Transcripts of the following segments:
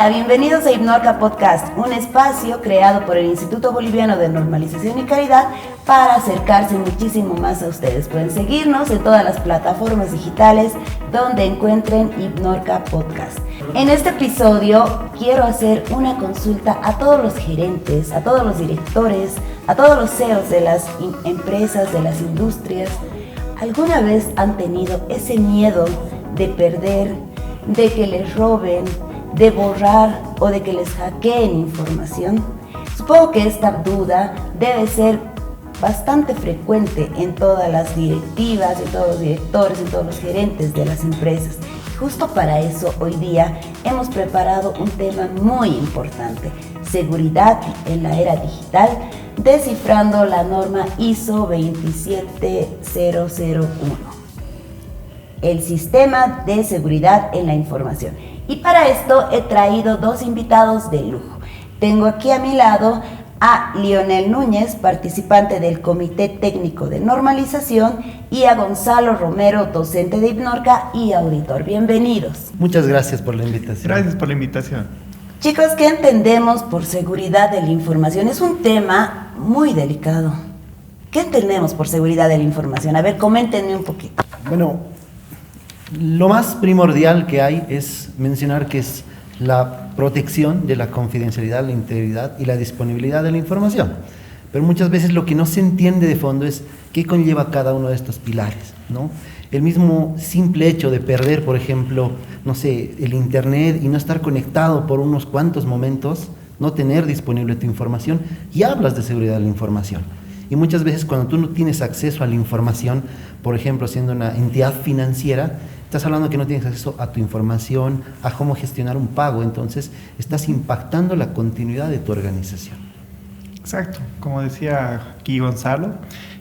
Hola, bienvenidos a Ibnorca Podcast, un espacio creado por el Instituto Boliviano de Normalización y Caridad para acercarse muchísimo más a ustedes. Pueden seguirnos en todas las plataformas digitales donde encuentren Ibnorca Podcast. En este episodio quiero hacer una consulta a todos los gerentes, a todos los directores, a todos los CEOs de las empresas, de las industrias. ¿Alguna vez han tenido ese miedo de perder, de que les roben, de borrar o de que les hackeen información? Supongo que esta duda debe ser bastante frecuente en todas las directivas, en todos los directores, en todos los gerentes de las empresas. Justo para eso hoy día hemos preparado un tema muy importante: seguridad en la era digital, descifrando la norma ISO 27001, el sistema de seguridad en la información. Y para esto he traído dos invitados de lujo. Tengo aquí a mi lado a Lionel Núñez, participante del Comité Técnico de Normalización, y a Gonzalo Romero, docente de Ibnorca y auditor. Bienvenidos. Muchas gracias por la invitación. Gracias por la invitación. Chicos, ¿qué entendemos por seguridad de la información? Es un tema muy delicado. ¿Qué entendemos por seguridad de la información? A ver, coméntenme un poquito. Bueno, lo más primordial que hay es mencionar que es la protección de la confidencialidad, la integridad y la disponibilidad de la información. Pero muchas veces lo que no se entiende de fondo es qué conlleva cada uno de estos pilares, ¿no? El mismo simple hecho de perder, por ejemplo, no sé, el internet y no estar conectado por unos cuantos momentos, no tener disponible tu información, y hablas de seguridad de la información. Y muchas veces cuando tú no tienes acceso a la información, por ejemplo, siendo una entidad financiera, estás hablando que no tienes acceso a tu información, a cómo gestionar un pago, entonces estás impactando la continuidad de tu organización. Exacto, como decía aquí Gonzalo,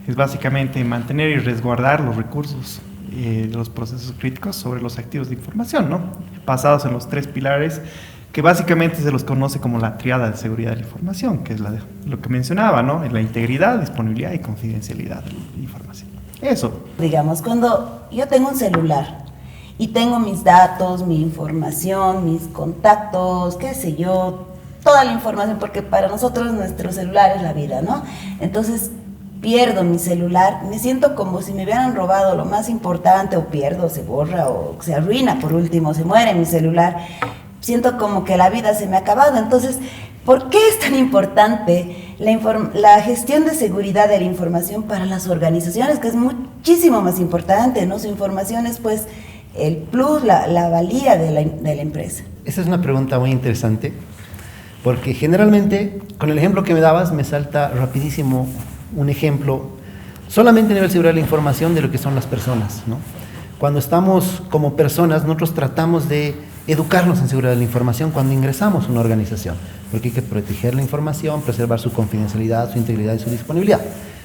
es básicamente mantener y resguardar los recursos de los procesos críticos sobre los activos de información, ¿no? Basados en los tres pilares que básicamente se los conoce como la triada de seguridad de la información, que es lo que mencionaba, ¿no? La integridad, disponibilidad y confidencialidad de la información. Eso. Digamos, cuando yo tengo un celular y tengo mis datos, mi información, mis contactos, qué sé yo, toda la información, porque para nosotros nuestro celular es la vida, ¿no? Entonces pierdo mi celular, me siento como si me hubieran robado lo más importante, o pierdo, se borra, o se arruina, por último, se muere mi celular. Siento como que la vida se me ha acabado. Entonces, ¿por qué es tan importante la gestión de seguridad de la información para las organizaciones? Que es muchísimo más importante, ¿no? Su información es, pues, el plus, la valía de la empresa. Esa es una pregunta muy interesante, porque generalmente, con el ejemplo que me dabas, me salta rapidísimo un ejemplo, solamente a nivel de seguridad de la información, de lo que son las personas, ¿no? Cuando estamos como personas, nosotros tratamos de educarnos en seguridad de la información cuando ingresamos a una organización, porque hay que proteger la información, preservar su confidencialidad, su integridad y su disponibilidad.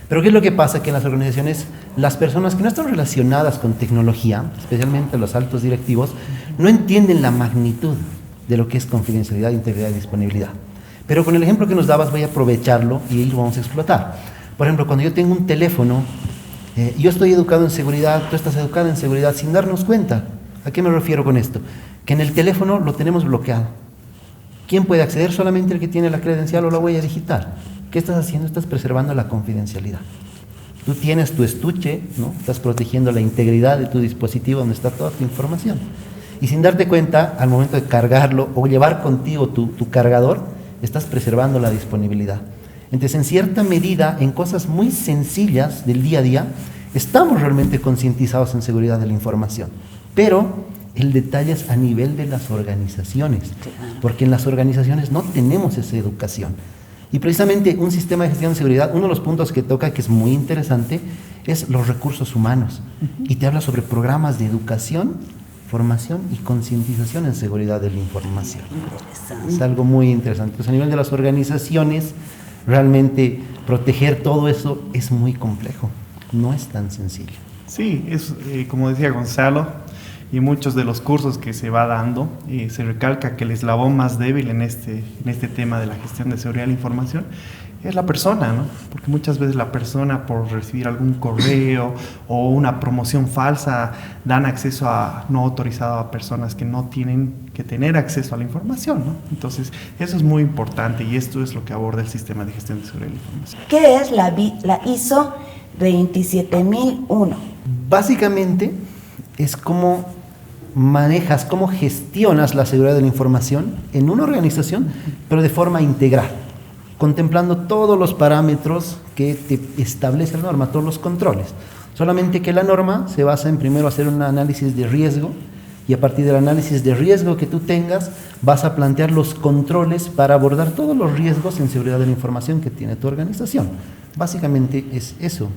Pero ¿qué es lo que pasa? Que en las organizaciones, las personas que no están relacionadas con tecnología, especialmente los altos directivos, no entienden la magnitud de lo que es confidencialidad, integridad y disponibilidad. Pero con el ejemplo que nos dabas voy a aprovecharlo y ahí lo vamos a explotar. Por ejemplo, cuando yo tengo un teléfono, yo estoy educado en seguridad, tú estás educado en seguridad sin darnos cuenta. ¿A qué me refiero con esto? Que en el teléfono lo tenemos bloqueado. ¿Quién puede acceder? Solamente el que tiene la credencial o la huella digital. ¿Qué estás haciendo? Estás preservando la confidencialidad. Tú tienes tu estuche, ¿no? Estás protegiendo la integridad de tu dispositivo donde está toda tu información. Y sin darte cuenta, al momento de cargarlo o llevar contigo tu cargador, estás preservando la disponibilidad. Entonces, en cierta medida, en cosas muy sencillas del día a día, estamos realmente concientizados en seguridad de la información. Pero el detalle es a nivel de las organizaciones, porque en las organizaciones no tenemos esa educación. Y precisamente un sistema de gestión de seguridad, uno de los puntos que toca, que es muy interesante, es los recursos humanos. Y te habla sobre programas de educación, formación y concientización en seguridad de la información. Es algo muy interesante. Entonces, a nivel de las organizaciones, realmente proteger todo eso es muy complejo, no es tan sencillo. Sí, es como decía Gonzalo, y muchos de los cursos que se va dando, se recalca que el eslabón más débil en este tema de la gestión de seguridad de la información es la persona, ¿no? Porque muchas veces la persona, por recibir algún correo o una promoción falsa, dan acceso no autorizado a personas que no tienen que tener acceso a la información, ¿no? Entonces, eso es muy importante y esto es lo que aborda el sistema de gestión de seguridad de la información. ¿Qué es la ISO 27001? Básicamente es cómo manejas, cómo gestionas la seguridad de la información en una organización, pero de forma integral, contemplando todos los parámetros que te establece la norma, todos los controles. Solamente que la norma se basa en primero hacer un análisis de riesgo y a partir del análisis de riesgo que tú tengas vas a plantear los controles para abordar todos los riesgos en seguridad de la información que tiene tu organización. Básicamente es eso.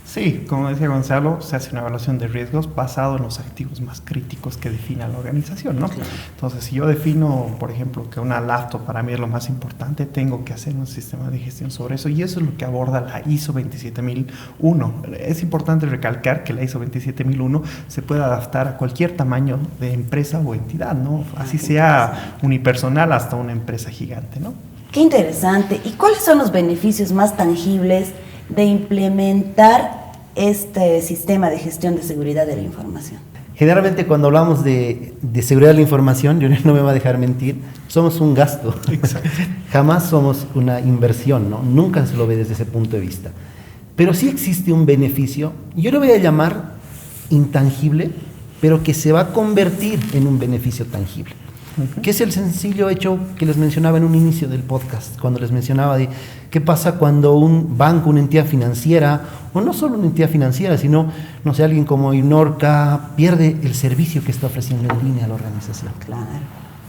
Sí, como decía Gonzalo, se hace una evaluación de riesgos basado en los activos más críticos que defina la organización, ¿no? Claro. Entonces, si yo defino, por ejemplo, que una laptop para mí es lo más importante, tengo que hacer un sistema de gestión sobre eso y eso es lo que aborda la ISO 27001. Es importante recalcar que la ISO 27001 se puede adaptar a cualquier tamaño de empresa o entidad, ¿no? Así sea unipersonal hasta una empresa gigante, ¿no? Qué interesante. ¿Y cuáles son los beneficios más tangibles de implementar este sistema de gestión de seguridad de la información? Generalmente cuando hablamos de seguridad de la información, yo no me va a dejar mentir, somos un gasto. Exacto. Jamás somos una inversión, ¿no? Nunca se lo ve desde ese punto de vista. Pero sí existe un beneficio, yo lo voy a llamar intangible, pero que se va a convertir en un beneficio tangible. Que es el sencillo hecho que les mencionaba en un inicio del podcast, cuando les mencionaba de qué pasa cuando un banco, una entidad financiera, o no solo una entidad financiera, sino, no sé, alguien como Inorca, pierde el servicio que está ofreciendo en línea a la organización. Claro.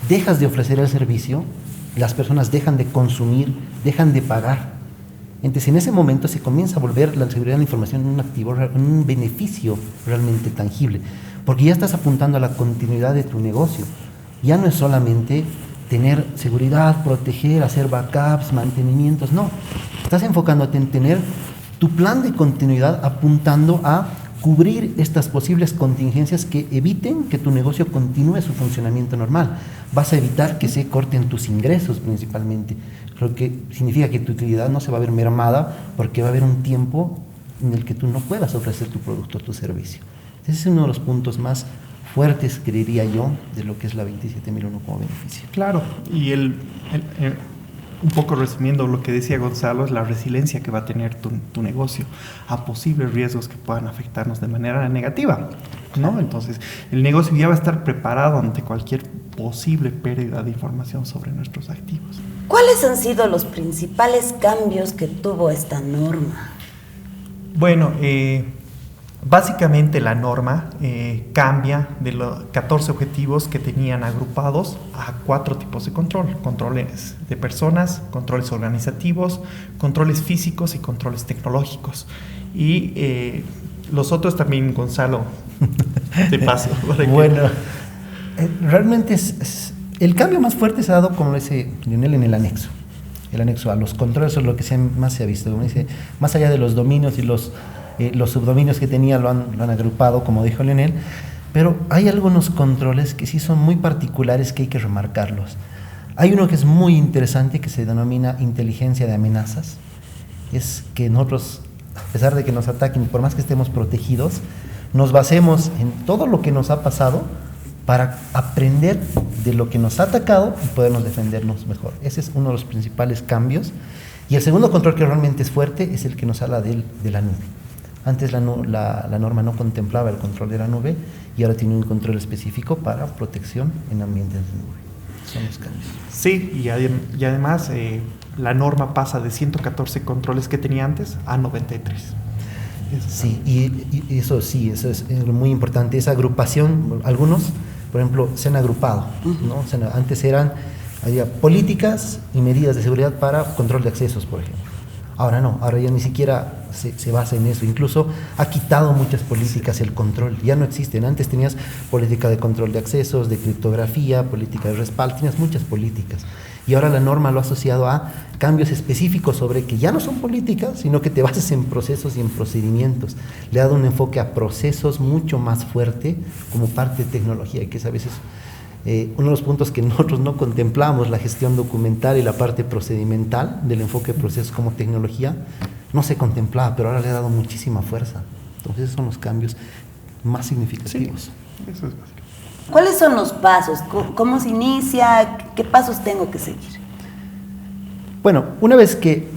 Dejas de ofrecer el servicio, las personas dejan de consumir, dejan de pagar. Entonces, en ese momento se comienza a volver la seguridad de la información un activo, un beneficio realmente tangible, porque ya estás apuntando a la continuidad de tu negocio. Ya no es solamente tener seguridad, proteger, hacer backups, mantenimientos, no. Estás enfocándote en tener tu plan de continuidad apuntando a cubrir estas posibles contingencias que eviten que tu negocio continúe su funcionamiento normal. Vas a evitar que se corten tus ingresos principalmente, lo que significa que tu utilidad no se va a ver mermada porque va a haber un tiempo en el que tú no puedas ofrecer tu producto o tu servicio. Ese es uno de los puntos más fuertes, creería yo, de lo que es la 27001 como beneficio. Claro, y un poco resumiendo lo que decía Gonzalo, es la resiliencia que va a tener tu negocio a posibles riesgos que puedan afectarnos de manera negativa, ¿no? Entonces, el negocio ya va a estar preparado ante cualquier posible pérdida de información sobre nuestros activos. ¿Cuáles han sido los principales cambios que tuvo esta norma? Bueno, básicamente la norma cambia de los 14 objetivos que tenían agrupados a 4 tipos de control. Controles de personas, controles organizativos, controles físicos y controles tecnológicos. Y los otros también, Gonzalo, te paso. Bueno, realmente el cambio más fuerte se ha dado, como lo dice Lionel, en el anexo. El anexo a los controles es lo que más se ha visto. Como dice, más allá de los dominios y los subdominios que tenía lo han agrupado, como dijo Lionel, pero hay algunos controles que sí son muy particulares que hay que remarcarlos. Hay uno que es muy interesante que se denomina inteligencia de amenazas. Es que nosotros, a pesar de que nos ataquen, por más que estemos protegidos, nos basemos en todo lo que nos ha pasado para aprender de lo que nos ha atacado y podernos defendernos mejor. Ese es uno de los principales cambios. Y el segundo control que realmente es fuerte es el que nos habla de la nube. Antes la norma no contemplaba el control de la nube y ahora tiene un control específico para protección en ambientes de nube. Son los cambios. Sí, y además la norma pasa de 114 controles que tenía antes a 93. Sí, y eso sí, eso es muy importante. Esa agrupación, algunos, por ejemplo, se han agrupado, ¿no? Antes había políticas y medidas de seguridad para control de accesos, por ejemplo. Ahora no, ahora ya ni siquiera se basa en eso. Incluso ha quitado muchas políticas el control, ya no existen. Antes tenías política de control de accesos, de criptografía, política de respaldo, tenías muchas políticas. Y ahora la norma lo ha asociado a cambios específicos sobre que ya no son políticas, sino que te bases en procesos y en procedimientos. Le ha dado un enfoque a procesos mucho más fuerte como parte de tecnología, y que es a veces Uno de los puntos que nosotros no contemplamos, la gestión documental y la parte procedimental del enfoque de procesos como tecnología, no se contemplaba, pero ahora le ha dado muchísima fuerza. Entonces esos son los cambios más significativos. Sí, eso es básico. ¿Cuáles son los pasos? ¿Cómo se inicia? ¿Qué pasos tengo que seguir? Bueno, una vez que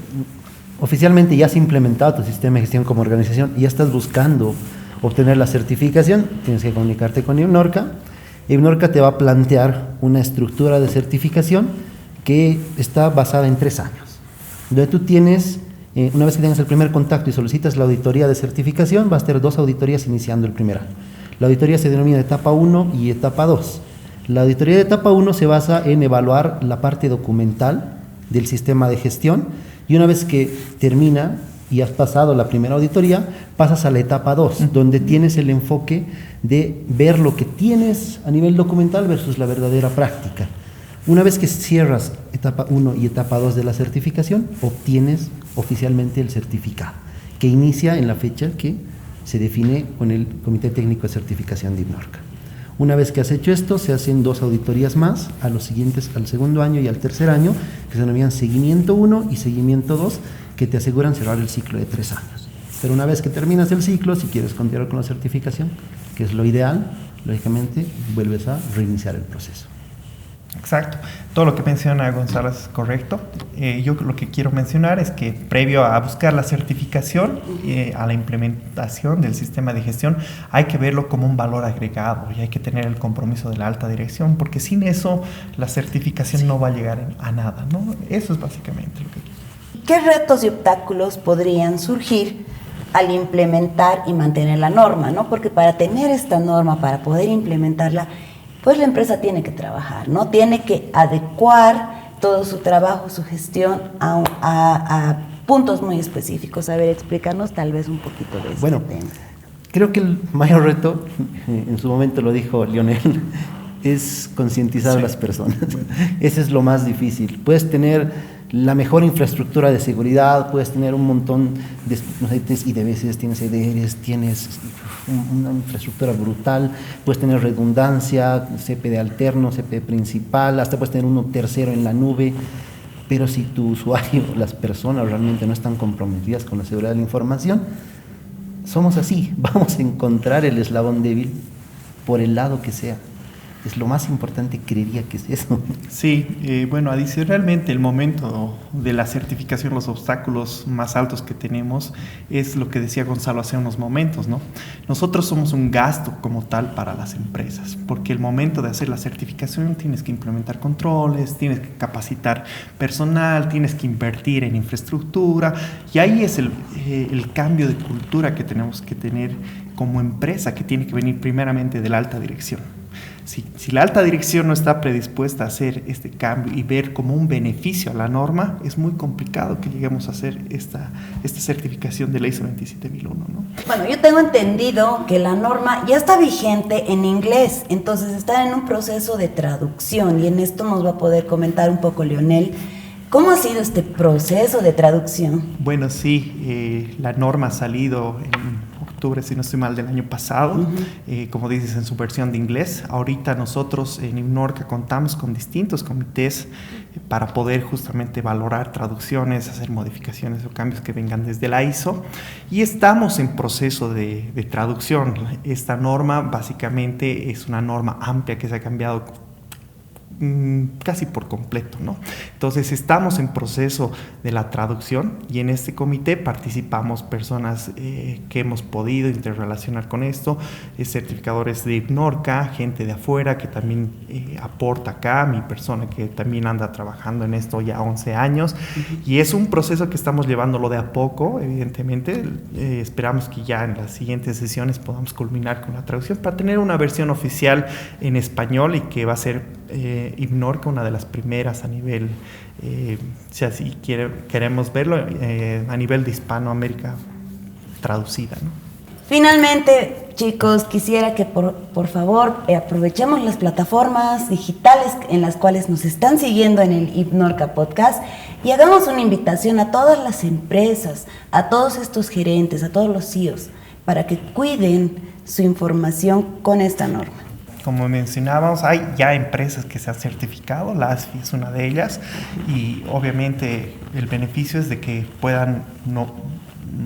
oficialmente ya has implementado tu sistema de gestión como organización y ya estás buscando obtener la certificación, tienes que comunicarte con IBNORCA. IBNORCA te va a plantear una estructura de certificación que está basada en 3 años, donde tú tienes, una vez que tengas el primer contacto y solicitas la auditoría de certificación, vas a tener 2 auditorías iniciando el primer año. La auditoría se denomina etapa 1 y etapa 2. La auditoría de etapa 1 se basa en evaluar la parte documental del sistema de gestión, y una vez que termina y has pasado la primera auditoría, pasas a la etapa 2, donde tienes el enfoque de ver lo que tienes a nivel documental versus la verdadera práctica. Una vez que cierras etapa 1 y etapa 2 de la certificación, obtienes oficialmente el certificado, que inicia en la fecha que se define con el Comité Técnico de Certificación de IBNORCA. Una vez que has hecho esto, se hacen 2 auditorías más a los siguientes, al segundo año y al tercer año, que se denominan seguimiento 1 y seguimiento 2, que te aseguran cerrar el ciclo de 3 años. Pero una vez que terminas el ciclo, si quieres continuar con la certificación, que es lo ideal, lógicamente vuelves a reiniciar el proceso. Exacto. Todo lo que menciona Gonzalo es correcto. Yo lo que quiero mencionar es que previo a buscar la certificación, a la implementación del sistema de gestión, hay que verlo como un valor agregado y hay que tener el compromiso de la alta dirección, porque sin eso la certificación no va a llegar a nada, ¿no? Eso es básicamente lo que quiero. ¿Qué retos y obstáculos podrían surgir al implementar y mantener la norma, ¿no? Porque para tener esta norma, para poder implementarla, pues la empresa tiene que trabajar, ¿no? Tiene que adecuar todo su trabajo, su gestión a puntos muy específicos. A ver, explícanos tal vez un poquito de este tema. Creo que el mayor reto, en su momento lo dijo Lionel, es concientizar a las personas. Ese es lo más difícil. Puedes tener la mejor infraestructura de seguridad, puedes tener un montón de IDBs, tienes EDRs, tienes una infraestructura brutal, puedes tener redundancia, CPD alterno, CPD principal, hasta puedes tener uno tercero en la nube, pero si tu usuario, las personas realmente no están comprometidas con la seguridad de la información, somos así, vamos a encontrar el eslabón débil por el lado que sea. Es lo más importante, creería que es eso. Sí, bueno, adicionalmente el momento de la certificación, los obstáculos más altos que tenemos es lo que decía Gonzalo hace unos momentos, ¿no? Nosotros somos un gasto como tal para las empresas, porque el momento de hacer la certificación tienes que implementar controles, tienes que capacitar personal, tienes que invertir en infraestructura, y ahí es el cambio de cultura que tenemos que tener como empresa, que tiene que venir primeramente de la alta dirección. Si la alta dirección no está predispuesta a hacer este cambio y ver como un beneficio a la norma, es muy complicado que lleguemos a hacer esta certificación de la ISO 27001, ¿no? Bueno, yo tengo entendido que la norma ya está vigente en inglés, entonces está en un proceso de traducción, y en esto nos va a poder comentar un poco Lionel. ¿Cómo ha sido este proceso de traducción? Bueno, sí, la norma ha salido en octubre, si no estoy mal, del año pasado, como dices, en su versión de inglés. Ahorita nosotros en IBNORCA contamos con distintos comités para poder justamente valorar traducciones, hacer modificaciones o cambios que vengan desde la ISO, y estamos en proceso de traducción. Esta norma básicamente es una norma amplia que se ha cambiado casi por completo, ¿no? Entonces estamos en proceso de la traducción, y en este comité participamos personas que hemos podido interrelacionar con esto, certificadores de IBNORCA, gente de afuera que también aporta acá, mi persona que también anda trabajando en esto ya 11 años, y es un proceso que estamos llevándolo de a poco, evidentemente. Esperamos que ya en las siguientes sesiones podamos culminar con la traducción para tener una versión oficial en español, y que va a ser IBNORCA una de las primeras a nivel, si así queremos verlo, a nivel de Hispanoamérica traducida, ¿no? Finalmente, chicos, quisiera que por favor aprovechemos las plataformas digitales en las cuales nos están siguiendo en el IBNORCA Podcast, y hagamos una invitación a todas las empresas, a todos estos gerentes, a todos los CEOs, para que cuiden su información con esta norma. Como mencionábamos, hay ya empresas que se han certificado, la ASFI es una de ellas, y obviamente el beneficio es de que puedan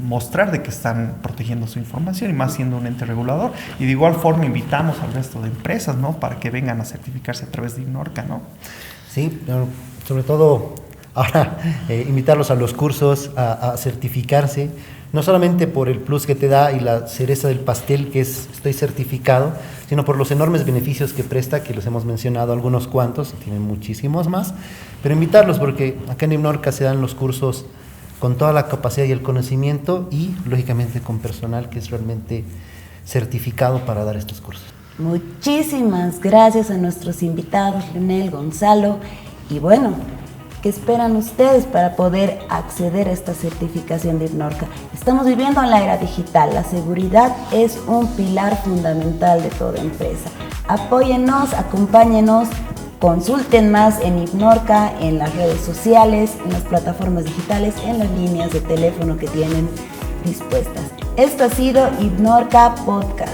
mostrar de que están protegiendo su información y más siendo un ente regulador. Y de igual forma invitamos al resto de empresas, ¿no? Para que vengan a certificarse a través de IBNORCA, ¿no? Sí, sobre todo ahora invitarlos a los cursos a certificarse, no solamente por el plus que te da y la cereza del pastel que es estoy certificado, sino por los enormes beneficios que presta, que los hemos mencionado algunos cuantos, tienen muchísimos más, pero invitarlos porque acá en IBNORCA se dan los cursos con toda la capacidad y el conocimiento y lógicamente con personal que es realmente certificado para dar estos cursos. Muchísimas gracias a nuestros invitados, Leonel, Gonzalo, y bueno, ¿qué esperan ustedes para poder acceder a esta certificación de IBNORCA? Estamos viviendo en la era digital, la seguridad es un pilar fundamental de toda empresa. Apóyennos, acompáñenos, consulten más en IBNORCA, en las redes sociales, en las plataformas digitales, en las líneas de teléfono que tienen dispuestas. Esto ha sido IBNORCA Podcast.